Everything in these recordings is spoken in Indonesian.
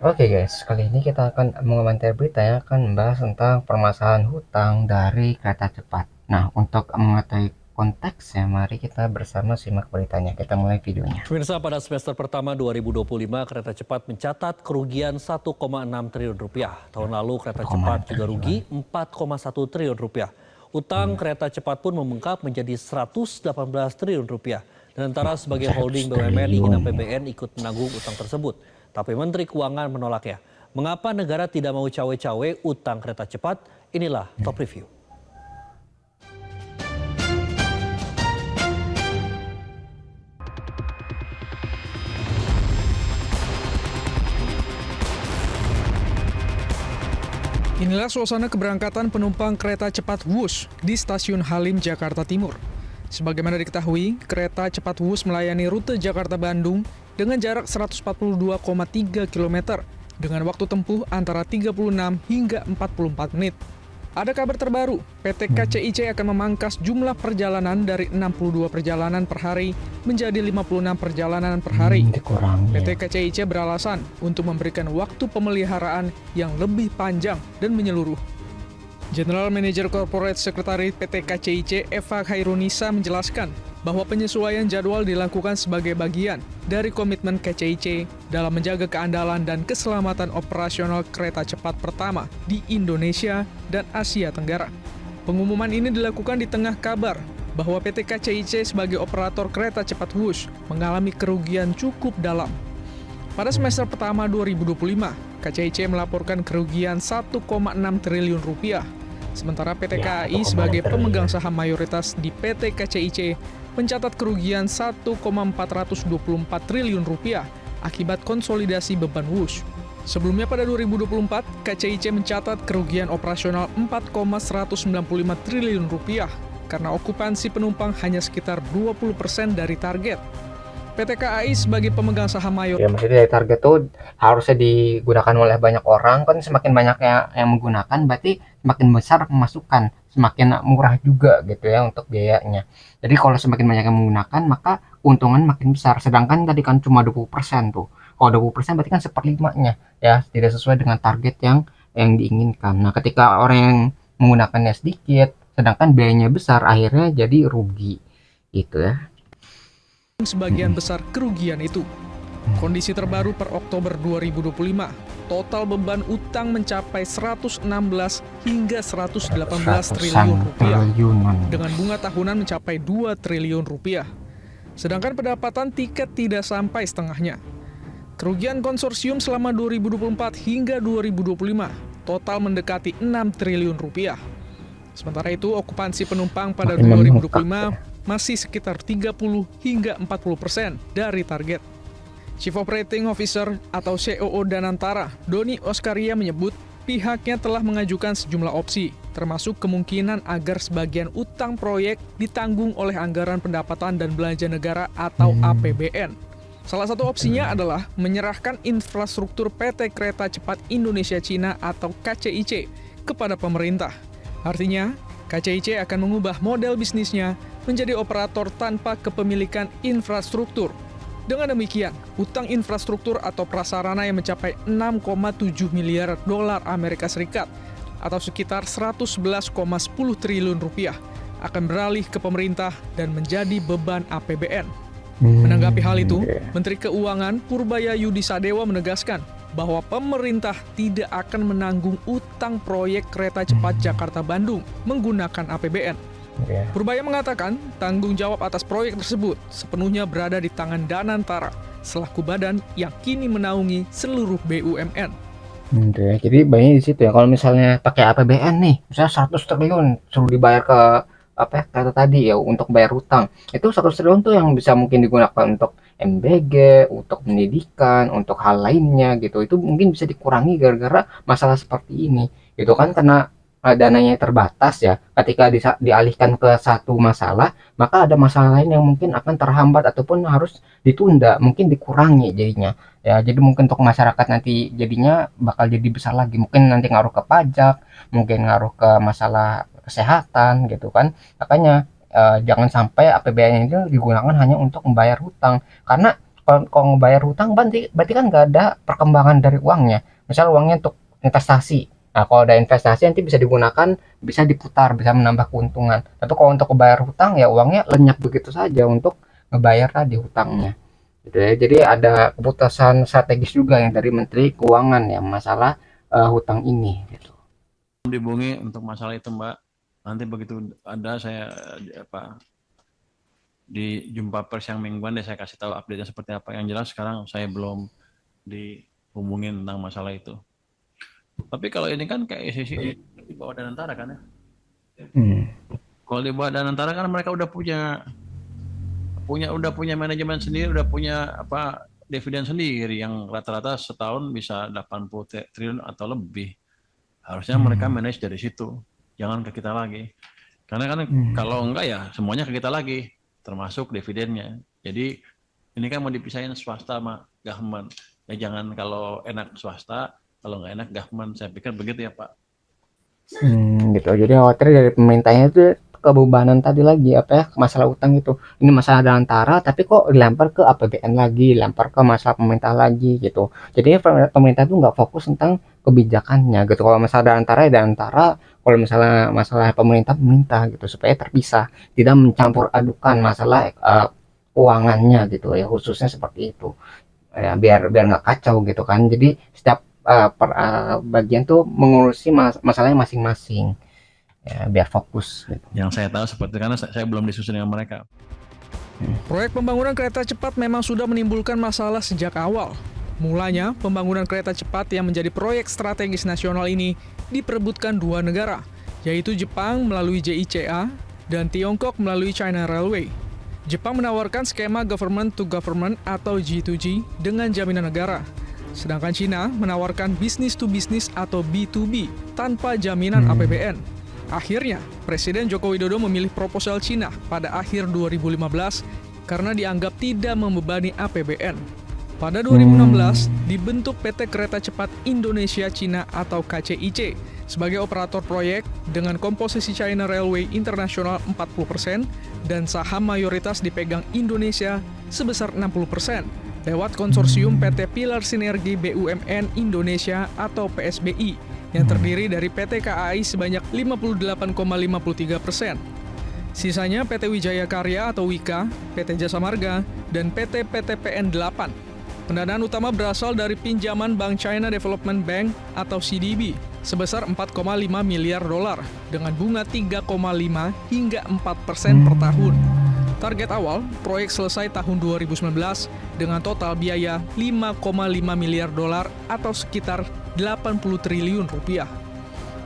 Oke guys, kali ini kita akan mengomentari berita yang akan membahas tentang permasalahan hutang dari kereta cepat. Nah, untuk mengetahui konteksnya, mari kita bersama simak beritanya. Kita mulai videonya. Pemirsa, pada semester pertama 2025, kereta cepat mencatat kerugian 1,6 triliun rupiah. Tahun lalu kereta cepat 1,6 juga triliun. rugi 4,1 triliun rupiah. Utang kereta cepat pun membengkak menjadi 118 triliun rupiah. Dan antara sebagai 100 holding BUMN ingin triliun. APBN ikut menanggung utang tersebut. Tapi Menteri Keuangan menolaknya. Mengapa negara tidak mau cawe-cawe utang kereta cepat? Inilah top review. Inilah suasana keberangkatan penumpang kereta cepat Wush di Stasiun Halim, Jakarta Timur. Sebagaimana diketahui, kereta cepat Wush melayani rute Jakarta-Bandung dengan jarak 142,3 km dengan waktu tempuh antara 36 hingga 44 menit. Ada kabar terbaru, PT KCIC akan memangkas jumlah perjalanan dari 62 perjalanan per hari menjadi 56 perjalanan per hari. Dikurangi. PT KCIC beralasan untuk memberikan waktu pemeliharaan yang lebih panjang dan menyeluruh. General Manager Corporate Secretary PT KCIC Eva Khairunisa menjelaskan bahwa penyesuaian jadwal dilakukan sebagai bagian dari komitmen KCIC dalam menjaga keandalan dan keselamatan operasional kereta cepat pertama di Indonesia dan Asia Tenggara. Pengumuman ini dilakukan di tengah kabar bahwa PT KCIC sebagai operator kereta cepat Wush mengalami kerugian cukup dalam. Pada semester pertama 2025, KCIC melaporkan kerugian 1,6 triliun rupiah. Sementara PT KAI sebagai pemegang saham mayoritas di PT KCIC mencatat kerugian 1,424 triliun rupiah akibat konsolidasi beban Wush. Sebelumnya pada 2024, KCIC mencatat kerugian operasional 4,195 triliun rupiah karena okupansi penumpang hanya sekitar 20% dari target. PT KAI sebagai pemegang saham mayoritas. Ya, maksudnya dari target tuh harusnya digunakan oleh banyak orang, kan semakin banyak yang menggunakan, berarti semakin besar pemasukan, semakin murah juga gitu ya untuk biayanya. Jadi kalau semakin banyak yang menggunakan, maka keuntungan makin besar. Sedangkan tadi kan cuma 20% tuh. Kalau 20% berarti kan seperlimanya ya, tidak sesuai dengan target yang diinginkan. Nah, ketika orang yang menggunakannya sedikit, sedangkan biayanya besar, akhirnya jadi rugi gitu ya. Sebagian besar kerugian itu. Kondisi terbaru per Oktober 2025, total beban utang mencapai 116 hingga 118 triliun rupiah, dengan bunga tahunan mencapai 2 triliun rupiah. Sedangkan pendapatan tiket tidak sampai setengahnya. Kerugian konsorsium selama 2024 hingga 2025 total mendekati 6 triliun rupiah. Sementara itu, okupansi penumpang pada 2025 masih sekitar 30 hingga 40% dari target. Chief Operating Officer atau COO Danantara, Doni Oskaria menyebut pihaknya telah mengajukan sejumlah opsi, termasuk kemungkinan agar sebagian utang proyek ditanggung oleh anggaran pendapatan dan belanja negara atau APBN. Salah satu opsinya adalah menyerahkan infrastruktur PT Kereta Cepat Indonesia Cina atau KCIC kepada pemerintah. Artinya, KCIC akan mengubah model bisnisnya menjadi operator tanpa kepemilikan infrastruktur. Dengan demikian, utang infrastruktur atau prasarana yang mencapai 6,7 miliar dolar Amerika Serikat atau sekitar 111,10 triliun rupiah akan beralih ke pemerintah dan menjadi beban APBN. Menanggapi hal itu, Menteri Keuangan Purbaya Yudi Sadewa menegaskan bahwa pemerintah tidak akan menanggung utang proyek kereta cepat Jakarta-Bandung menggunakan APBN. Purbaya mengatakan tanggung jawab atas proyek tersebut sepenuhnya berada di tangan Danantara selaku badan yang kini menaungi seluruh BUMN. Jadi banyak di situ ya. Kalau misalnya pakai APBN nih, misalnya 100 triliun suruh dibayar ke apa ya, kata tadi ya, untuk bayar hutang. Itu 100 triliun tuh yang bisa mungkin digunakan untuk MBG, untuk pendidikan, untuk hal lainnya gitu. Itu mungkin bisa dikurangi gara-gara masalah seperti ini. Gitu kan, karena dananya terbatas ya. Ketika dialihkan ke satu masalah, maka ada masalah lain yang mungkin akan terhambat ataupun harus ditunda, mungkin dikurangi jadinya. Ya, jadi mungkin untuk masyarakat nanti jadinya bakal jadi besar lagi. Mungkin nanti ngaruh ke pajak, mungkin ngaruh ke masalah kesehatan gitu kan. Makanya jangan sampai APBN itu digunakan hanya untuk membayar hutang. Karena kalau ngebayar hutang berarti kan nggak ada perkembangan dari uangnya. Misal uangnya untuk investasi. Nah, kalau ada investasi nanti bisa digunakan, bisa diputar, bisa menambah keuntungan. Tapi kalau untuk ngebayar hutang ya uangnya lenyap begitu saja untuk ngebayar tadi hutangnya. Gitu ya. Jadi ada keputusan strategis juga yang dari Menteri Keuangan ya masalah hutang ini gitu. Dihubungi untuk masalah itu, Mbak. Nanti begitu ada saya di jumpa pers yang mingguan deh saya kasih tahu update-nya seperti apa. Yang jelas sekarang saya belum dihubungin tentang masalah itu. Tapi kalau ini kan kayak sisi di bawah Danantara kan ya. Kalau di bawah Danantara kan mereka udah punya manajemen sendiri, udah punya dividen sendiri yang rata-rata setahun bisa 80 triliun atau lebih. Harusnya mereka manage dari situ, jangan ke kita lagi. Karena kan kalau enggak ya semuanya ke kita lagi, termasuk dividennya. Jadi ini kan mau dipisahin swasta sama government. Ya jangan kalau enak swasta, kalau nggak enak government. Saya pikir begitu ya Pak. Gitu. Jadi khawatir dari pemerintahnya itu kebebanan tadi lagi masalah utang itu. Ini masalah antara tapi kok dilempar ke APBN lagi, dilempar ke masalah pemerintah lagi gitu. Jadi pemerintah itu nggak fokus tentang kebijakannya gitu. Kalau masalah antara ya antara, kalau misalnya masalah pemerintah gitu supaya terpisah, tidak mencampur adukan masalah keuangannya gitu ya, khususnya seperti itu. Ya biar nggak kacau gitu kan. Jadi setiap bagian tuh mengurusi masalahnya masing-masing ya biar fokus gitu. Yang saya tahu seperti karena saya belum disusun dengan mereka. Proyek pembangunan kereta cepat memang sudah menimbulkan masalah sejak awal. Mulanya, pembangunan kereta cepat yang menjadi proyek strategis nasional ini diperebutkan dua negara, yaitu Jepang melalui JICA dan Tiongkok melalui China Railway. Jepang menawarkan skema government to government atau G2G dengan jaminan negara. Sedangkan Cina menawarkan business to business atau B2B tanpa jaminan APBN. Akhirnya, Presiden Joko Widodo memilih proposal Cina pada akhir 2015 karena dianggap tidak membebani APBN. Pada 2016, dibentuk PT Kereta Cepat Indonesia Cina atau KCIC sebagai operator proyek dengan komposisi China Railway International 40% dan saham mayoritas dipegang Indonesia sebesar 60%. Lewat konsorsium PT Pilar Sinergi BUMN Indonesia atau PSBI yang terdiri dari PT KAI sebanyak 58,53%. Sisanya PT Wijaya Karya atau WIKA, PT Jasa Marga, dan PT PTPN 8. Pendanaan utama berasal dari pinjaman Bank China Development Bank atau CDB sebesar 4,5 miliar dolar dengan bunga 3,5 hingga 4% per tahun. Target awal, proyek selesai tahun 2019 dengan total biaya 5,5 miliar dolar atau sekitar 80 triliun rupiah.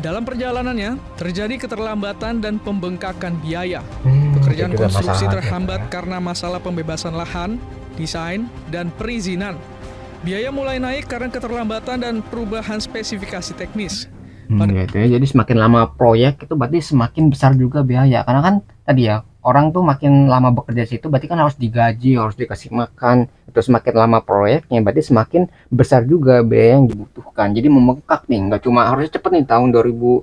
Dalam perjalanannya, terjadi keterlambatan dan pembengkakan biaya. Pekerjaan konstruksi terhambat karena masalah pembebasan lahan, desain, dan perizinan. Biaya mulai naik karena keterlambatan dan perubahan spesifikasi teknis. Gitu ya. Jadi semakin lama proyek itu berarti semakin besar juga biaya. Karena kan tadi ya, orang tuh makin lama bekerja situ berarti kan harus digaji, harus dikasih makan. Itu semakin lama proyeknya berarti semakin besar juga biaya yang dibutuhkan. Jadi membengkak nih, nggak cuma harus cepet nih tahun 2019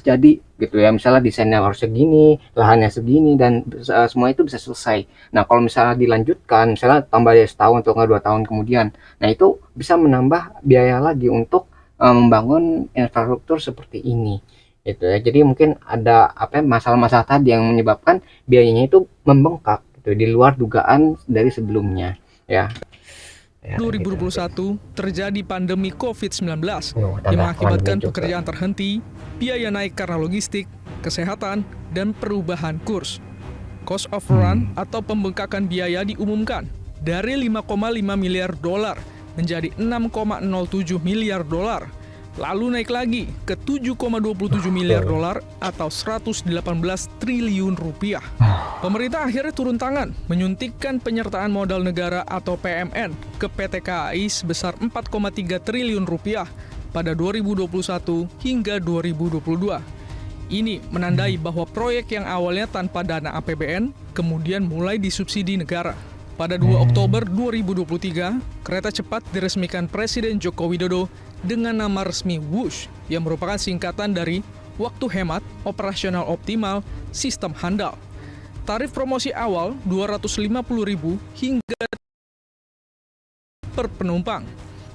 jadi gitu ya. Misalnya desainnya harus segini, lahannya segini dan semua itu bisa selesai. Nah, kalau misalnya dilanjutkan, misalnya tambah ya setahun atau nggak 2 tahun kemudian, nah itu bisa menambah biaya lagi untuk membangun infrastruktur seperti ini gitu ya. Jadi mungkin ada masalah-masalah tadi yang menyebabkan biayanya itu membengkak gitu di luar dugaan dari sebelumnya ya. 2021 terjadi pandemi COVID-19 yang mengakibatkan pekerjaan terhenti, biaya naik karena logistik, kesehatan, dan perubahan kurs. Cost overrun atau pembengkakan biaya diumumkan dari 5,5 miliar dolar menjadi 6,07 miliar dolar, lalu naik lagi ke 7,27 miliar dolar atau 118 triliun rupiah. Pemerintah akhirnya turun tangan menyuntikkan penyertaan modal negara atau PMN ke PT KAI sebesar 4,3 triliun rupiah pada 2021 hingga 2022. Ini menandai bahwa proyek yang awalnya tanpa dana APBN kemudian mulai disubsidi negara. Pada 2 Oktober 2023, kereta cepat diresmikan Presiden Joko Widodo dengan nama resmi WUSH yang merupakan singkatan dari Waktu Hemat, Operasional Optimal, Sistem Handal. Tarif promosi awal Rp250.000 hingga per penumpang.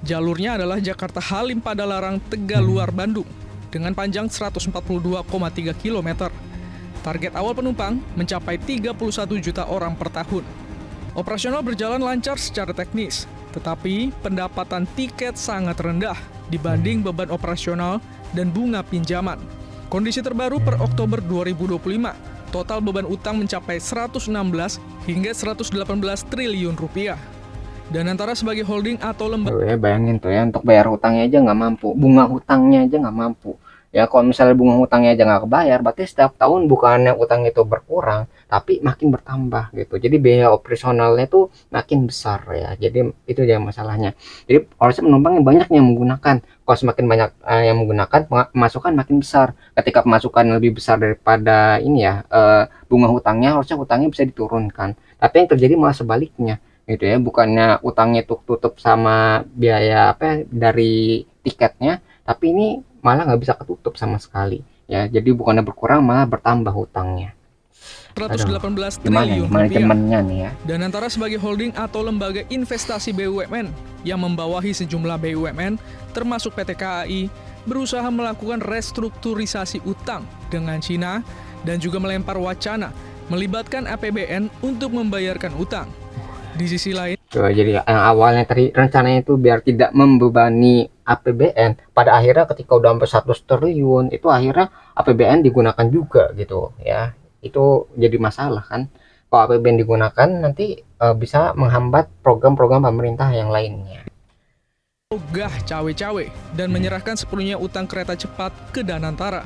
Jalurnya adalah Jakarta Halim Padalarang Tegaluar Bandung dengan panjang 142,3 km. Target awal penumpang mencapai 31 juta orang per tahun. Operasional berjalan lancar secara teknis, tetapi pendapatan tiket sangat rendah dibanding beban operasional dan bunga pinjaman. Kondisi terbaru per Oktober 2025, total beban utang mencapai 116 hingga 118 triliun rupiah. Dan antara sebagai holding atau lembaga Tuh ya, bayangin tuh ya, untuk bayar hutangnya aja nggak mampu, bunga hutangnya aja nggak mampu. Ya kalau misalnya bunga hutangnya aja nggak kebayar, berarti setiap tahun bukannya utang itu berkurang, tapi makin bertambah gitu. Jadi biaya operasionalnya tuh makin besar ya. Jadi itu dia masalahnya. Jadi harusnya penumpang yang banyak yang menggunakan. Kalau semakin banyak yang menggunakan, pemasukan makin besar. Ketika pemasukan lebih besar daripada ini ya, bunga hutangnya, harusnya hutangnya bisa diturunkan. Tapi yang terjadi malah sebaliknya gitu ya, bukannya utangnya tutup sama biaya apa ya, dari tiketnya, tapi ini malah nggak bisa ketutup sama sekali ya. Jadi bukannya berkurang malah bertambah hutangnya. 118 Gimana nih triliun rupiah. manajemennya nih ya? Dan antara sebagai holding atau lembaga investasi BUMN yang membawahi sejumlah BUMN, termasuk PT KAI, berusaha melakukan restrukturisasi utang dengan Cina dan juga melempar wacana melibatkan APBN untuk membayarkan utang. Di sisi lain, Jadi yang awalnya tadi rencananya itu biar tidak membebani APBN, pada akhirnya ketika udah sampai 100 triliun itu akhirnya APBN digunakan juga gitu ya. Itu jadi masalah kan. Kalau APBN digunakan nanti bisa menghambat program-program pemerintah yang lainnya. ogah cawe-cawe dan menyerahkan sepenuhnya utang kereta cepat ke Danantara.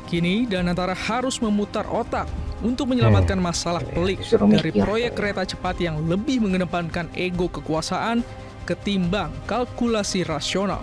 Kini Danantara harus memutar otak untuk menyelamatkan masalah pelik disuruh dari mikir. proyek kereta cepat yang lebih mengedepankan ego kekuasaan ketimbang kalkulasi rasional.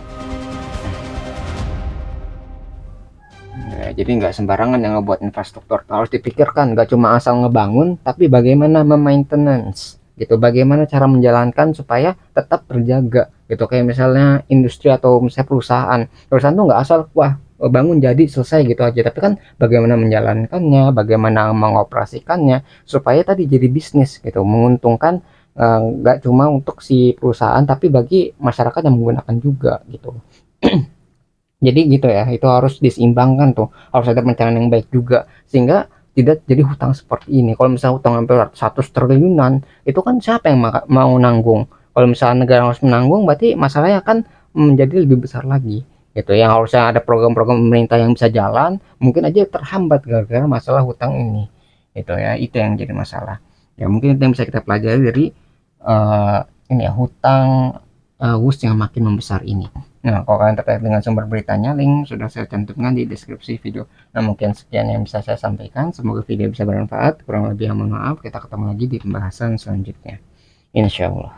Ya, jadi nggak sembarangan yang ngebuat infrastruktur, harus dipikirkan, nggak cuma asal ngebangun, tapi bagaimana memaintenance gitu, bagaimana cara menjalankan supaya tetap terjaga gitu. Kayak misalnya industri atau misalnya perusahaan tuh nggak asal wah bangun jadi selesai gitu aja, tapi kan bagaimana menjalankannya, bagaimana mengoperasikannya supaya tadi jadi bisnis gitu, menguntungkan, nggak cuma untuk si perusahaan tapi bagi masyarakat yang menggunakan juga gitu. Jadi gitu ya, itu harus diseimbangkan tuh, harus ada perencanaan yang baik juga sehingga tidak jadi hutang seperti ini. Kalau misalnya hutang hampir 100 triliunan, itu kan siapa yang mau nanggung? Kalau misalnya negara harus menanggung, berarti masalahnya akan menjadi lebih besar lagi. Gitu. Yang harusnya ada program-program pemerintah yang bisa jalan, mungkin aja terhambat gara-gara masalah hutang ini. Itu ya, itu yang jadi masalah. Ya mungkin itu yang bisa kita pelajari dari ini ya, hutang WUS yang makin membesar ini. Nah, kalau kalian tertarik dengan sumber beritanya, link sudah saya cantumkan di deskripsi video. Nah, mungkin sekian yang bisa saya sampaikan. Semoga video bisa bermanfaat. Kurang lebih mohon maaf. Kita ketemu lagi di pembahasan selanjutnya. Insya Allah.